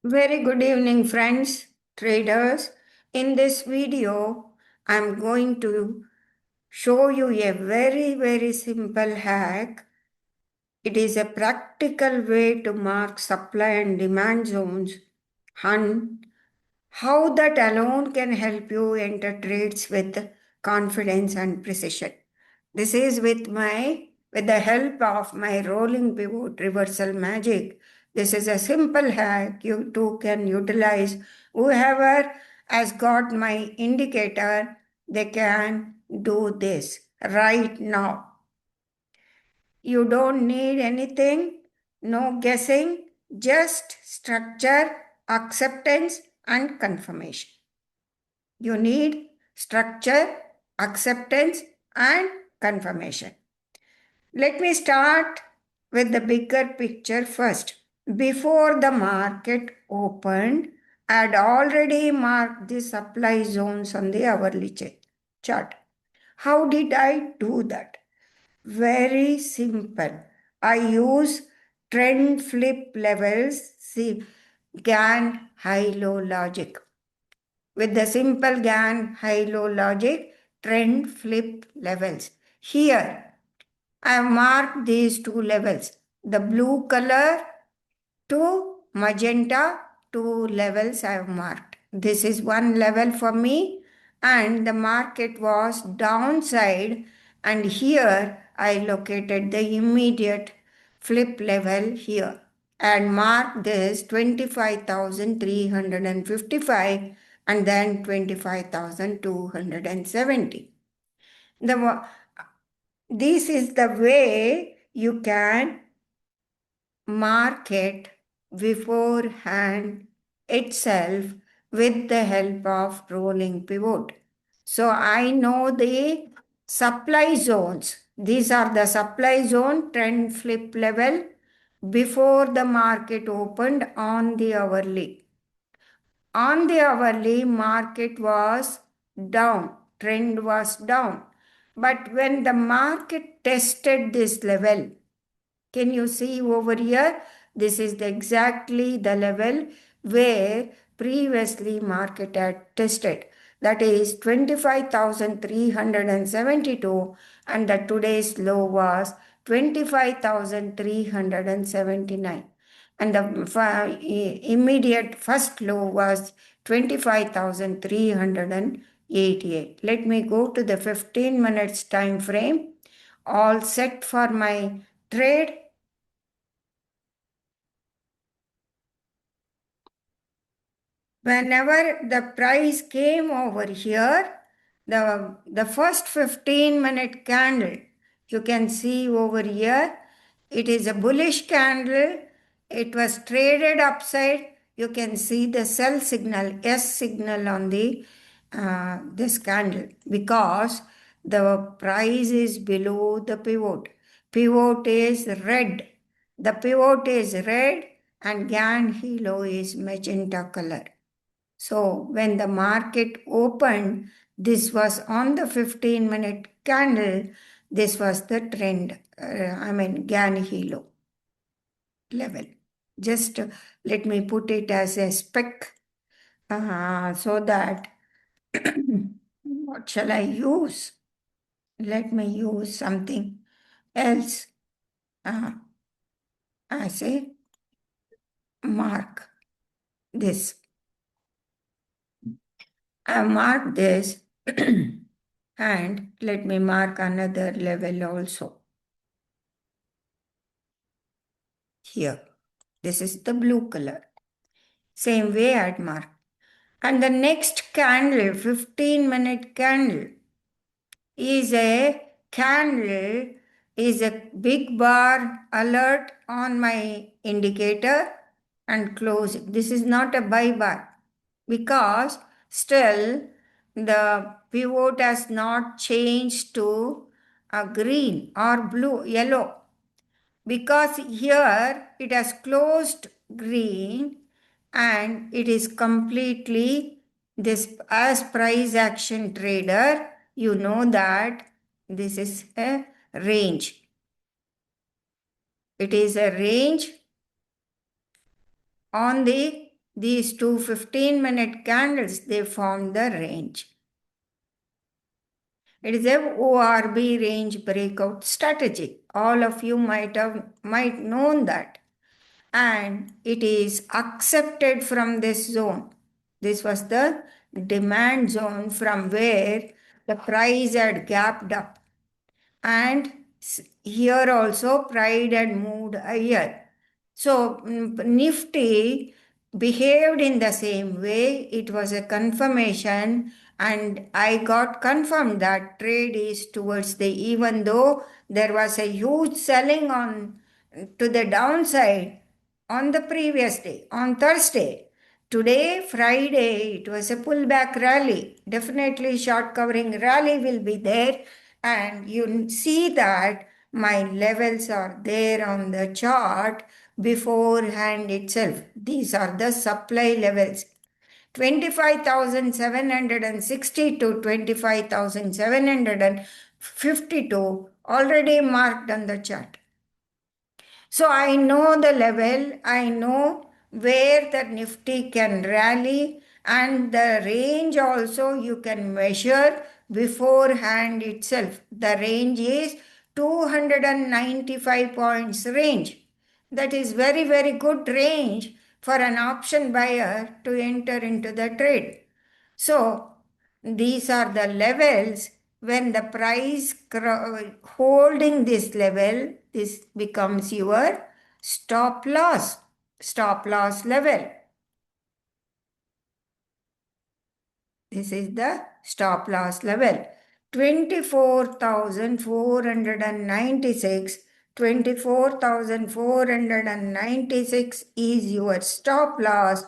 Very good evening, friends, traders. In this video, I'm going to show you a very simple hack. It is a practical way to mark supply and demand zones and how that alone can help you enter trades with confidence and precision. This is with the help of my rolling pivot reversal magic. This is a simple hack you too can utilize. Whoever has got my indicator, they can do this right now. You don't need anything, no guessing, just structure, acceptance, and confirmation. You need structure, acceptance, and confirmation. Let me start with the bigger picture first. Before the market opened, I had already marked the supply zones on the hourly chart. How did I do that? Very simple. I use trend flip levels, see Gann Hi-Lo logic. With the simple Gann Hi-Lo logic, trend flip levels. Here, I have marked these two levels. The blue color to magenta, two levels I have marked. This is one level for me, and the market was downside, and here I located the immediate flip level here and marked this 25,355 and then 25,270. This is the way you can market beforehand itself with the help of rolling pivot. So I know the supply zones. These are the supply zone trend flip level before the market opened on the hourly. On the hourly, market was down, trend was down. But when the market tested this level, can you see over here? This is exactly the level where previously market had tested. That is 25,372 and the today's low was 25,379 and the immediate first low was 25,388. Let me go to the 15 minutes time frame. All set for my trade. Whenever the price came over here, the first 15-minute candle, you can see over here, it is a bullish candle. It was traded upside. You can see the sell signal, S signal on the this candle because the price is below the pivot. Pivot is red. The pivot is red and Gann Hi-Lo is magenta color. So when the market opened, this was on the 15-minute candle. This was the trend, Gann Hi-Lo level. Just let me put it as a spec so that what shall I use? Let me use something else as a mark. This. I mark this and let me mark another level also. Here. This is the blue color. Same way I'd mark. And the next candle, 15-minute candle, is a candle, is a big bar alert on my indicator and close it. This is not a buy bar because still the pivot has not changed to a green or blue, yellow. Because here it has closed green and it is completely this as price action trader, you know that this is a range. It is a range on the these two 15-minute candles, they form the range. It is a ORB range breakout strategy. All of you might known that. And it is accepted from this zone. This was the demand zone from where the price had gapped up. And here also pride had moved higher. So Nifty behaved in the same way. It was a confirmation, and I got confirmed that trade is towards the, even though there was a huge selling on to the downside on the previous day, on Thursday. Today, Friday, it was a pullback rally. Definitely short covering rally will be there, and you see that my levels are there on the chart beforehand itself. These are the supply levels. 25,760 to 25,752 already marked on the chart. So I know the level, I know where the Nifty can rally, and the range also you can measure beforehand itself. The range is 295 points range. That is very, very good range for an option buyer to enter into the trade. So these are the levels. When the price holding this level, this becomes your stop loss level. This is the stop loss level. 24,496. 24,496 is your stop loss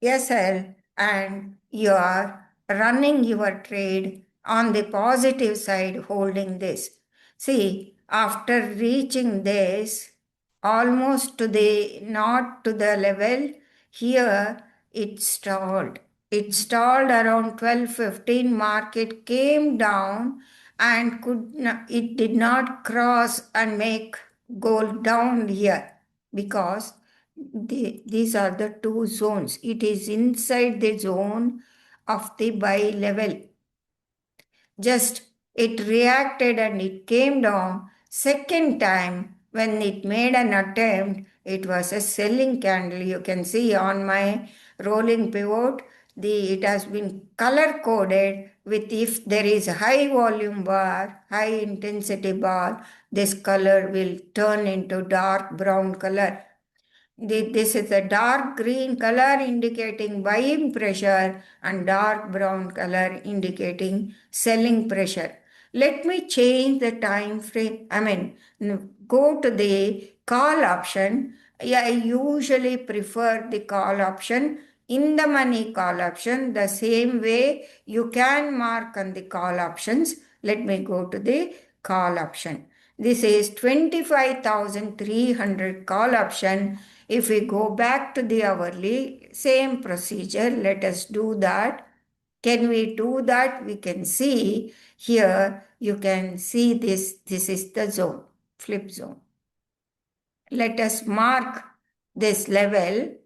SL, and you are running your trade on the positive side holding this. See, after reaching this almost to the not to the level, here it stalled. It stalled around 12:15 market came down and it did not cross and make go down here because these are the two zones. It is inside the zone of the buy level. Just it reacted and it came down. Second time, when it made an attempt, it was a selling candle. You can see on my rolling pivot, it has been color coded with if there is a high volume bar, high intensity bar, this color will turn into dark brown color. This is a dark green color indicating buying pressure and dark brown color indicating selling pressure. Let me change the time frame. Go to the call option. I usually prefer the call option. In the money call option, the same way you can mark on the call options. Let me go to the call option. This is 25,300 call option. If we go back to the hourly, same procedure, let us do that. Can we do that? We can see here, you can see this is the zone, flip zone. Let us mark this level.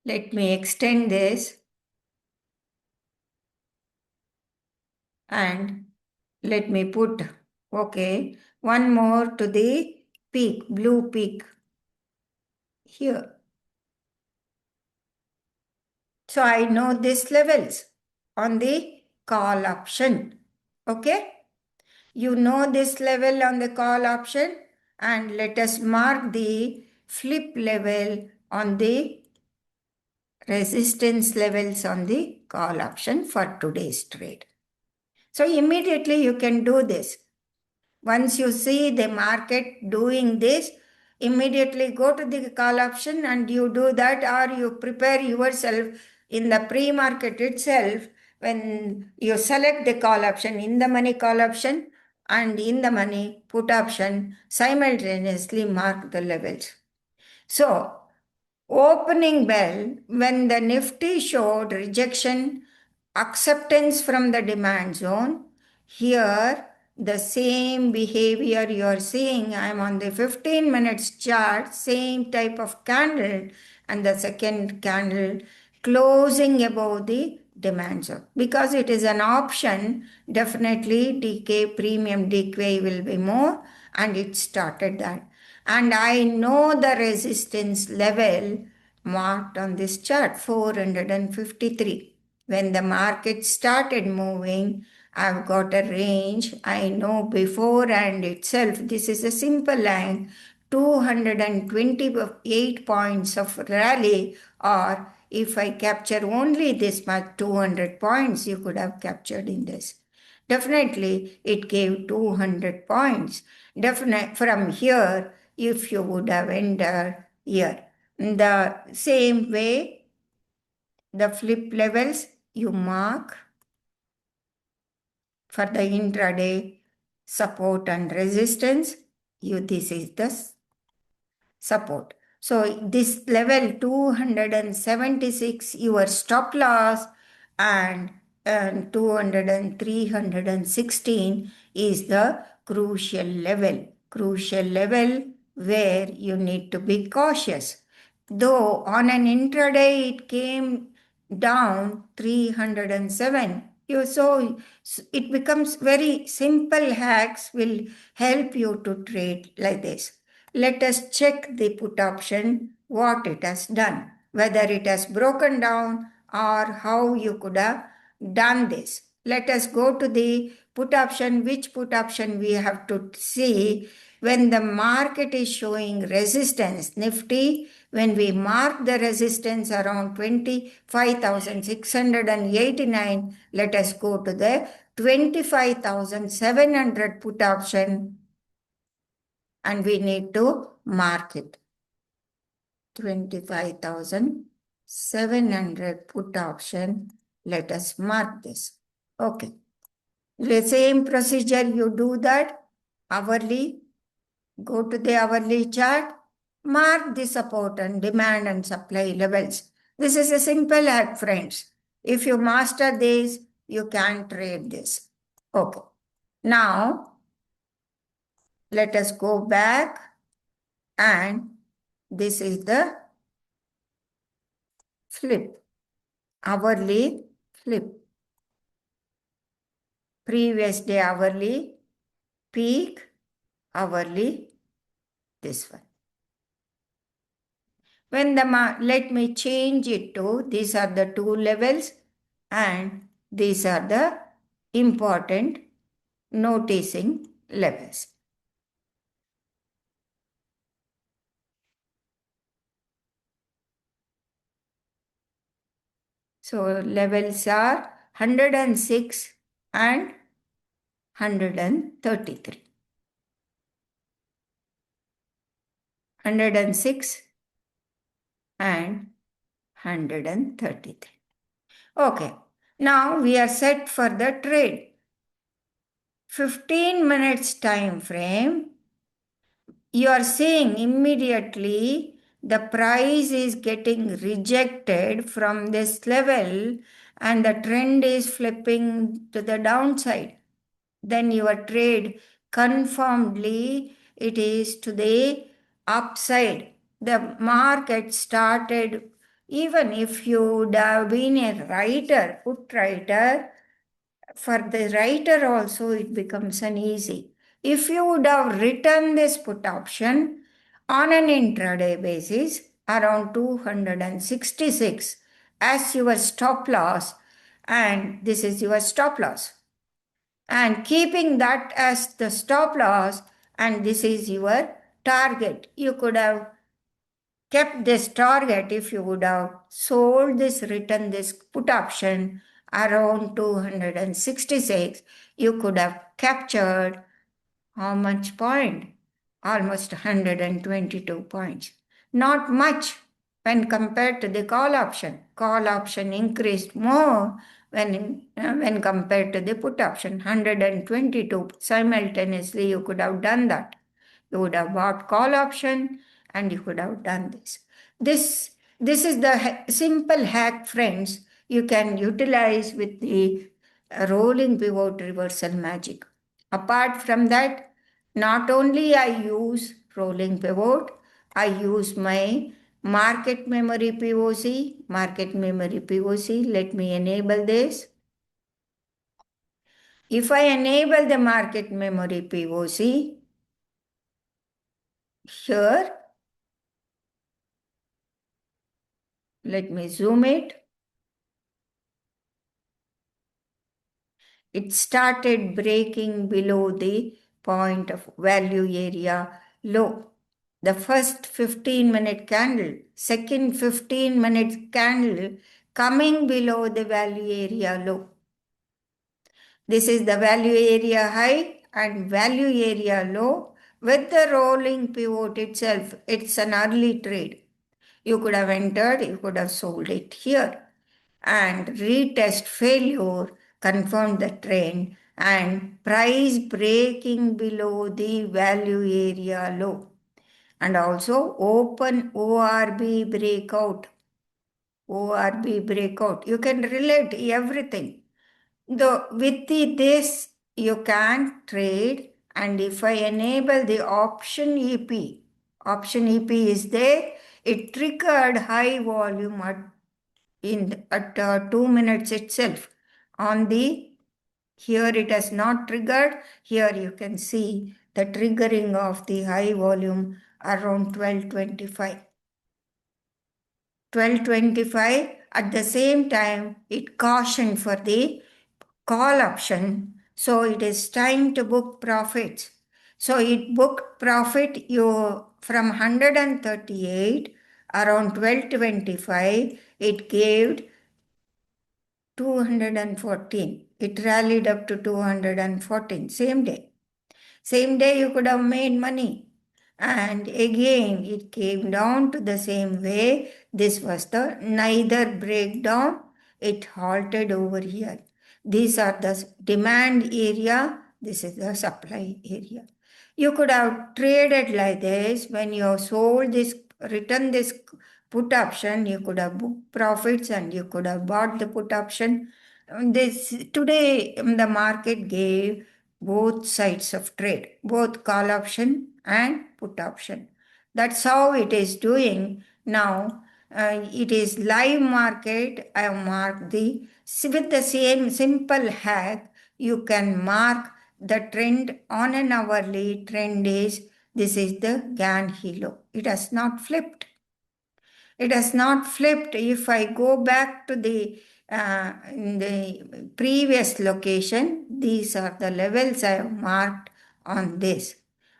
Let me extend this and let me put, okay, one more to the peak, blue peak here. So I know these levels on the call option. Okay. You know this level on the call option, and let us mark the flip level on the resistance levels on the call option for today's trade. So immediately you can do this. Once you see the market doing this, immediately go to the call option and you do that, or you prepare yourself in the pre-market itself. When you select the call option, in the money call option and in the money put option, simultaneously mark the levels. So opening bell, when the Nifty showed rejection, acceptance from the demand zone, here the same behavior you are seeing. I'm on the 15 minutes chart, same type of candle, and the second candle closing above the demand zone. Because it is an option, definitely decay, premium decay will be more, and it started that. And I know the resistance level marked on this chart, 453. When the market started moving, I've got a range. I know beforehand itself, this is a simple line, 228 points of rally, or if I capture only this much, 200 points, you could have captured in this. Definitely, it gave 200 points. Definitely, from here, if you would have entered here. The same way, the flip levels you mark for the intraday support and resistance. This is the support. So this level 276, your stop loss, and 200 and 316 is the crucial level where you need to be cautious. Though on an intraday it came down 307. So it becomes very simple hacks will help you to trade like this. Let us check the put option, what it has done, whether it has broken down or how you could have done this. Let us go to the put option, which put option we have to see when the market is showing resistance. Nifty, when we mark the resistance around 25,689, let us go to the 25,700 put option and we need to mark it. 25,700 put option. Let us mark this. Okay. The same procedure you do that hourly. Go to the hourly chart. Mark the support and demand and supply levels. This is a simple hack, friends. If you master this, you can trade this. Okay. Now, let us go back, and this is the flip. Hourly flip. Previous day hourly, peak, hourly, this one. When let me change it to, these are the two levels and these are the important noticing levels. So levels are 106 and 133. 106 and 133. Okay, now we are set for the trade. 15 minutes time frame, you are seeing immediately the price is getting rejected from this level and the trend is flipping to the downside. Then your trade confirmedly it is to the upside. The market started, even if you would have been a writer, put writer, for the writer also it becomes an easy. If you would have written this put option on an intraday basis around 266 as your stop loss, and this is your stop loss, and keeping that as the stop loss, and this is your target, you could have kept this target if you would have sold this, written this put option around 266, you could have captured how much point? Almost 122 points. Not much when compared to the call option. Call option increased more when compared to the put option. 122 simultaneously you could have done that. You would have bought call option and you could have done this. This is the simple hack, friends, you can utilize with the rolling pivot reversal magic. Apart from that, not only I use rolling pivot, I use my market memory POC. Market memory POC, let me enable this. If I enable the market memory POC, here, let me zoom it. It started breaking below the point of value area low. The first 15-minute candle, second 15-minute candle coming below the value area low. This is the value area high and value area low with the rolling pivot itself. It's an early trade. You could have entered, you could have sold it here. And retest failure confirmed the trend and price breaking below the value area low. And also open ORB breakout. ORB breakout. You can relate everything. With this, you can trade, and if I enable the option EP is there, it triggered high volume at 2 minutes itself. On the here it has not triggered. Here you can see the triggering of the high volume around 12:25. 12:25 at the same time it cautioned for the call option. So it is time to book profits. So it booked profit you from 138 around 12:25. It gave 214. It rallied up to 214 same day. Same day you could have made money. And again it came down to the same way. This was the neither breakdown. It halted over here. These are the demand area. This is the supply area. You could have traded like this. When you sold this, written this put option, you could have booked profits and you could have bought the put option. This today the market gave both sides of trade, both call option and put option. That's how it is doing now. It is live market. I have marked with the same simple hack. You can mark the trend on an hourly trend is this is the Gann Hi-Lo. It has not flipped. It has not flipped. If I go back to in the previous location, these are the levels I have marked on this.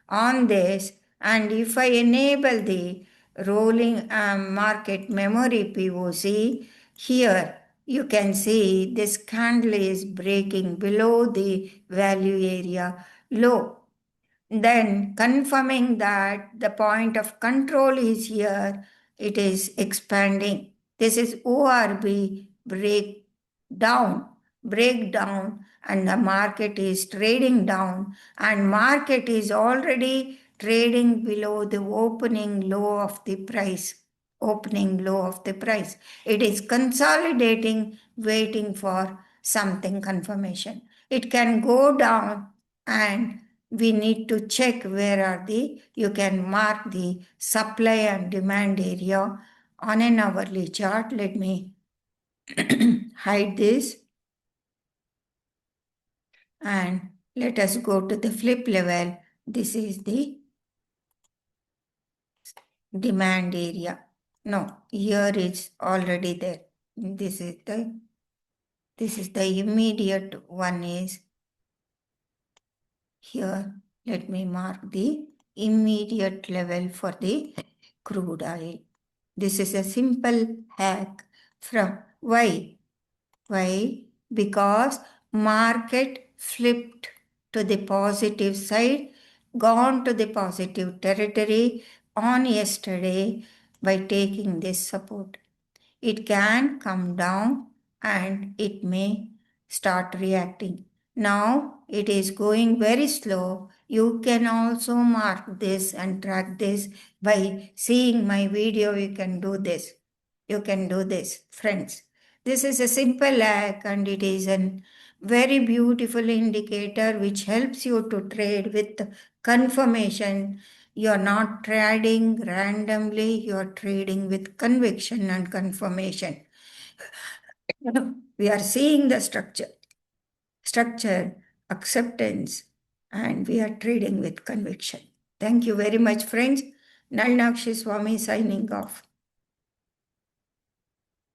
On this, and if I enable the rolling market memory POC, here you can see this candle is breaking below the value area low. Then confirming that the point of control is here, it is expanding. This is ORB breakdown, and the market is trading down, and market is already trading below the opening low of the price. Opening low of the price. It is consolidating, waiting for something confirmation. It can go down and we need to check where are you can mark the supply and demand area on an hourly chart. Let me hide this and let us go to the flip level. This is the demand area. No, here it's already there. This is the immediate one is here. Let me mark the immediate level for the crude oil. This is a simple hack from why? Why? Because market flipped to the positive side, gone to the positive territory on yesterday by taking this support. It can come down and it may start reacting. Now it is going very slow. You can also mark this and track this by seeing my video. You can do this. You can do this, friends. This is a simple hack and it is an very beautiful indicator which helps you to trade with confirmation. You're not trading randomly, you're trading with conviction and confirmation. We are seeing the structure, acceptance, and we are trading with conviction. Thank you very much, friends. Nalnakshi Swami signing off.